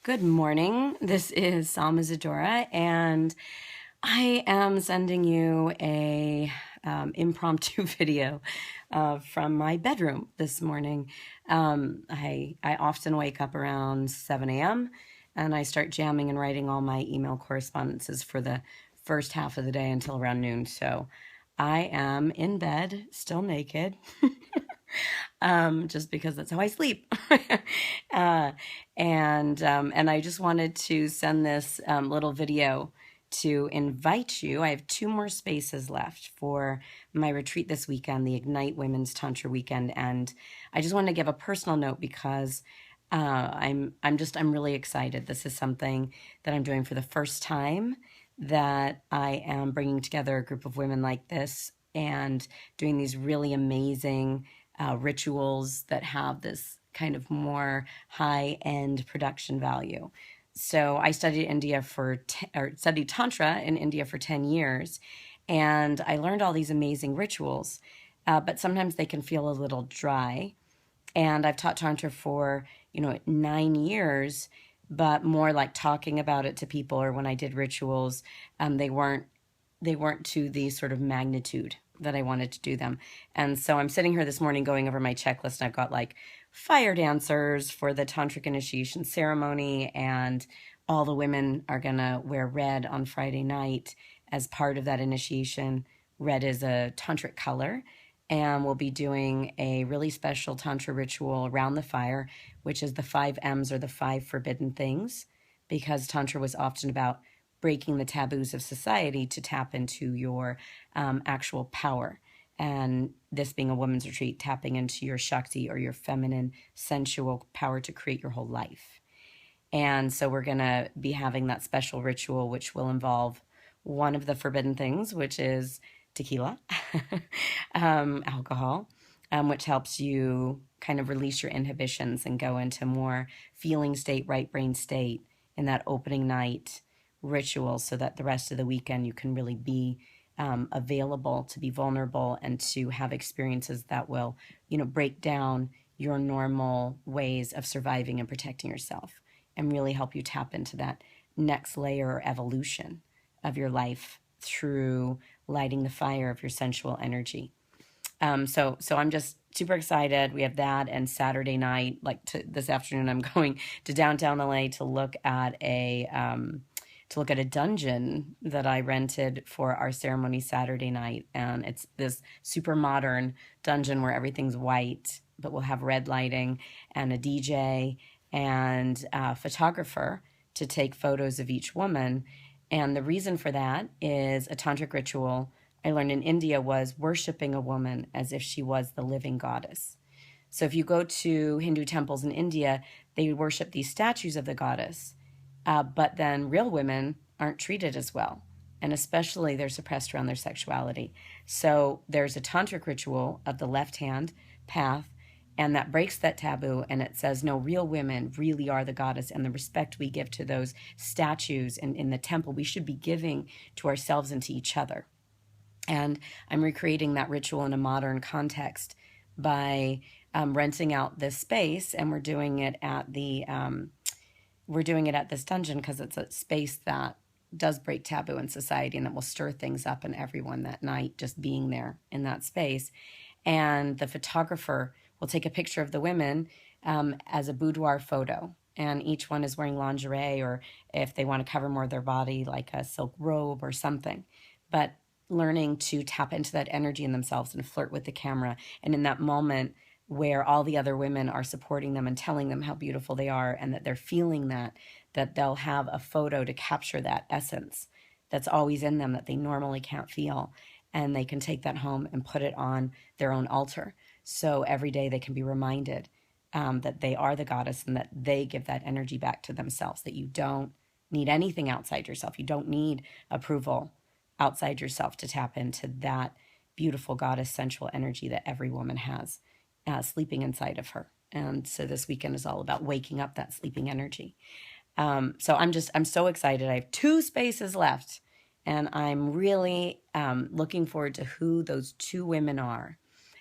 Good morning. This is Salma Zadora, and I am sending you a impromptu video from my bedroom this morning. I often wake up around 7 a.m. and I start jamming and writing all my email correspondences for the first half of the day until around noon. So I am in bed, still naked. Just because that's how I sleep. uh, and I just wanted to send this little video to invite you. I have 2 more spaces left for my retreat this weekend, the Ignite Women's Tantra Weekend, and I just wanted to give a personal note because I'm really excited. This is something that I'm doing for the first time. That I am bringing together a group of women like this and doing these really amazing rituals that have this kind of more high-end production value. So I studied studied Tantra in India for 10 years, and I learned all these amazing rituals, but sometimes they can feel a little dry. And I've taught Tantra for, 9 years, but more like talking about it to people, or when I did rituals, they weren't to the sort of magnitude that I wanted to do them. And so I'm sitting here this morning going over my checklist, and I've got like fire dancers for the tantric initiation ceremony, and all the women are gonna wear red on Friday night as part of that initiation. Red is a tantric color, and we'll be doing a really special tantra ritual around the fire, which is the 5 M's, or the 5 forbidden things, because tantra was often about breaking the taboos of society to tap into your actual power. And this being a women's retreat, tapping into your Shakti, or your feminine, sensual power to create your whole life. And so we're going to be having that special ritual, which will involve one of the forbidden things, which is tequila, alcohol, which helps you kind of release your inhibitions and go into more feeling state, right brain state in that opening night ritual, so that the rest of the weekend you can really be available to be vulnerable and to have experiences that will, break down your normal ways of surviving and protecting yourself, and really help you tap into that next layer or evolution of your life through lighting the fire of your sensual energy. So I'm just super excited. We have that, and Saturday night, this afternoon, I'm going to downtown LA to look at a dungeon that I rented for our ceremony Saturday night, and it's this super modern dungeon where everything's white, but we'll have red lighting and a DJ and a photographer to take photos of each woman. And the reason for that is a tantric ritual I learned in India was worshiping a woman as if she was the living goddess. So if you go to Hindu temples in India, they worship these statues of the goddess, but then real women aren't treated as well. And especially they're suppressed around their sexuality. So there's a tantric ritual of the left hand path, and that breaks that taboo, and it says, no, real women really are the goddess, and the respect we give to those statues in the temple, we should be giving to ourselves and to each other. And I'm recreating that ritual in a modern context by renting out this space, and we're doing it at this dungeon because it's a space that does break taboo in society and that will stir things up in everyone that night, just being there in that space. And the photographer will take a picture of the women as a boudoir photo. And each one is wearing lingerie, or if they want to cover more of their body, like a silk robe or something. But learning to tap into that energy in themselves and flirt with the camera. And in that moment where all the other women are supporting them and telling them how beautiful they are, and that they're feeling that they'll have a photo to capture that essence that's always in them that they normally can't feel. And they can take that home and put it on their own altar. So every day they can be reminded that they are the goddess, and that they give that energy back to themselves, that you don't need anything outside yourself. You don't need approval outside yourself to tap into that beautiful goddess sensual energy that every woman has sleeping inside of her. And so this weekend is all about waking up that sleeping energy. So I'm so excited. I have 2 spaces left, and I'm really looking forward to who those 2 women are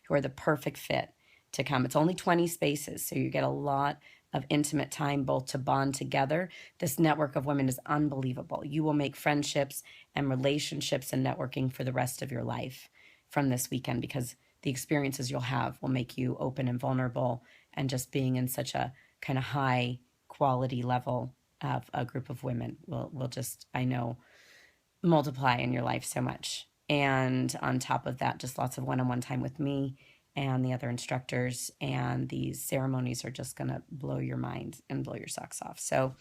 who are the perfect fit to come. It's only 20 spaces, so you get a lot of intimate time, both to bond together. This network of women is unbelievable. You will make friendships and relationships and networking for the rest of your life from this weekend, because the experiences you'll have will make you open and vulnerable, and just being in such a kind of high quality level of a group of women will just, I know, multiply in your life so much. And on top of that, just lots of one-on-one time with me and the other instructors. And these ceremonies are just going to blow your mind and blow your socks off. So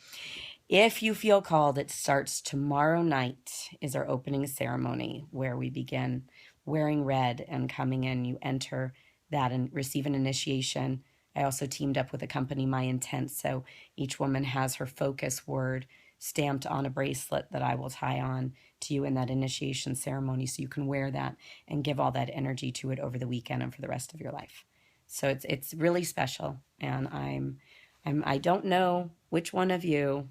if you feel called, it starts tomorrow night is our opening ceremony, where we begin wearing red and coming in. You enter that and receive an initiation. I also teamed up with the company My Intent, so each woman has her focus word stamped on a bracelet that I will tie on to you in that initiation ceremony, so you can wear that and give all that energy to it over the weekend and for the rest of your life. So it's really special, and I don't know which one of you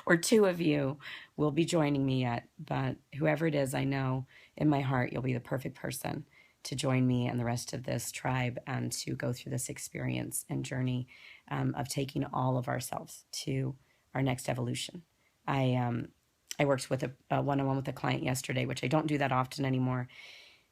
or two of you will be joining me yet, but whoever it is, I know in my heart you'll be the perfect person to join me and the rest of this tribe, and to go through this experience and journey of taking all of ourselves to our next evolution. I worked with a one-on-one with a client yesterday, which I don't do that often anymore,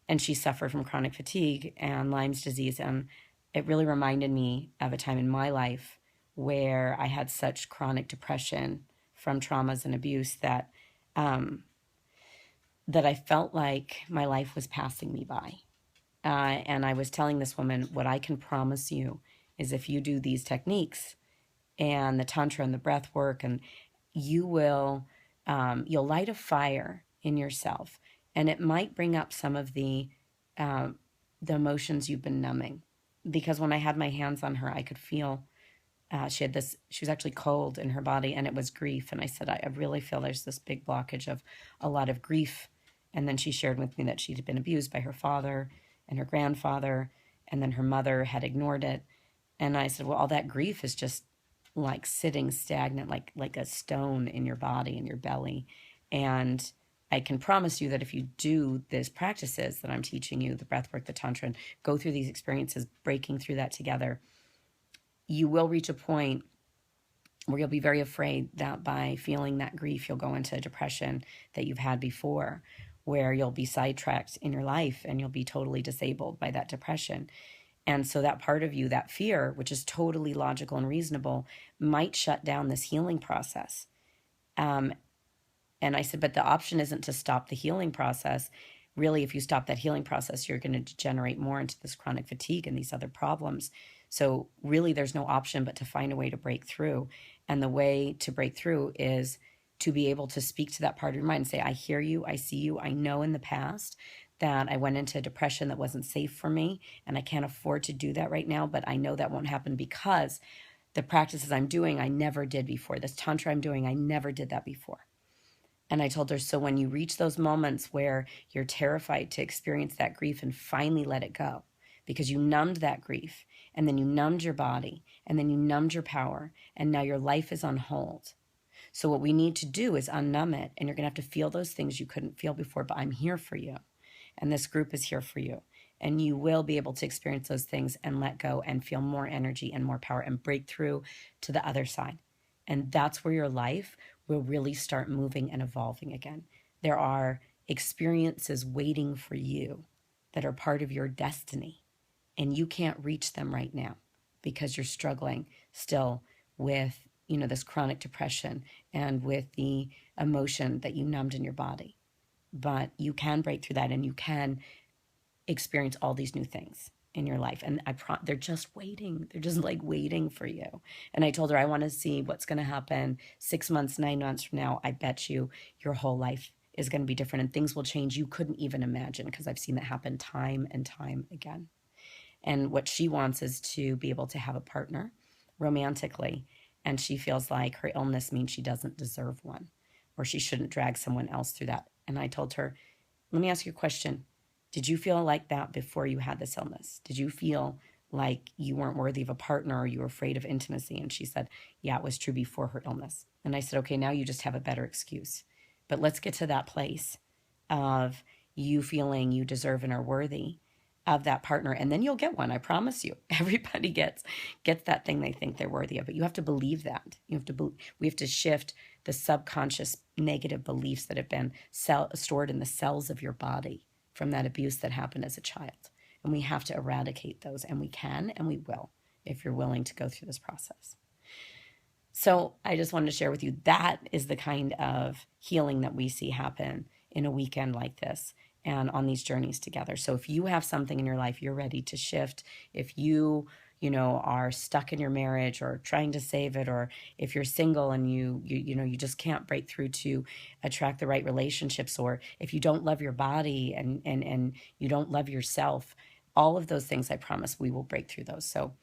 and she suffered from chronic fatigue and Lyme's disease, and it really reminded me of a time in my life where I had such chronic depression from traumas and abuse that that I felt like my life was passing me by. And I was telling this woman, what I can promise you is, if you do these techniques and the tantra and the breath work, and you will, you'll light a fire in yourself, and it might bring up some of the emotions you've been numbing. Because when I had my hands on her, I could feel she was actually cold in her body, and it was grief. And I said, I really feel there's this big blockage of a lot of grief. And then she shared with me that she'd been abused by her father and her grandfather, and then her mother had ignored it. And I said, well, all that grief is just like sitting stagnant, like a stone in your body, in your belly. And I can promise you that if you do these practices that I'm teaching you, the breath work, the tantra, and go through these experiences, breaking through that together, you will reach a point where you'll be very afraid that by feeling that grief, you'll go into a depression that you've had before, where you'll be sidetracked in your life and you'll be totally disabled by that depression. And so that part of you, that fear, which is totally logical and reasonable, might shut down this healing process. And I said, but the option isn't to stop the healing process. Really, if you stop that healing process, you're going to degenerate more into this chronic fatigue and these other problems. So really, there's no option but to find a way to break through. And the way to break through is to be able to speak to that part of your mind and say, I hear you, I see you, I know in the past that I went into depression that wasn't safe for me, and I can't afford to do that right now, but I know that won't happen because the practices I'm doing, I never did before. This tantra I'm doing, I never did that before. And I told her, so when you reach those moments where you're terrified to experience that grief and finally let it go, because you numbed that grief, and then you numbed your body, and then you numbed your power, and now your life is on hold. So what we need to do is unnumb it, and you're going to have to feel those things you couldn't feel before, but I'm here for you. And this group is here for you. And you will be able to experience those things and let go and feel more energy and more power and break through to the other side. And that's where your life will really start moving and evolving again. There are experiences waiting for you that are part of your destiny, and you can't reach them right now because you're struggling still with, this chronic depression and with the emotion that you numbed in your body. But you can break through that, and you can experience all these new things in your life. And they're just waiting. They're just like waiting for you. And I told her, I want to see what's going to happen 6 months, 9 months from now. I bet you your whole life is going to be different, and things will change you couldn't even imagine, because I've seen that happen time and time again. And what she wants is to be able to have a partner romantically. And she feels like her illness means she doesn't deserve one, or she shouldn't drag someone else through that. And I told her, let me ask you a question. Did you feel like that before you had this illness? Did you feel like you weren't worthy of a partner, or you were afraid of intimacy? And she said, yeah, it was true before her illness. And I said, okay, now you just have a better excuse. But let's get to that place of you feeling you deserve and are worthy. of that partner, and then you'll get one. I promise you. Everybody gets that thing they think they're worthy of, but you have to believe that. We have to shift the subconscious negative beliefs that have been stored in the cells of your body from that abuse that happened as a child. And we have to eradicate those, and we can and we will if you're willing to go through this process. So I just wanted to share with you, that is the kind of healing that we see happen in a weekend like this and on these journeys together. So if you have something in your life you're ready to shift, if you are stuck in your marriage or trying to save it, or if you're single and you just can't break through to attract the right relationships, or if you don't love your body and you don't love yourself, all of those things, I promise we will break through those. So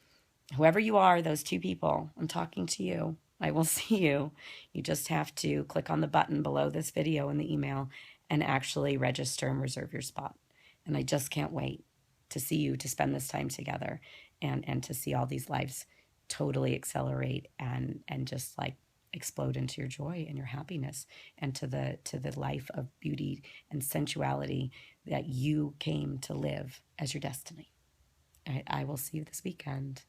whoever you are, those two people, I'm talking to you. I will see you. You just have to click on the button below this video in the email and actually register and reserve your spot. And I just can't wait to see you, to spend this time together, and to see all these lives totally accelerate and just like explode into your joy and your happiness, and to the life of beauty and sensuality that you came to live as your destiny. I will see you this weekend.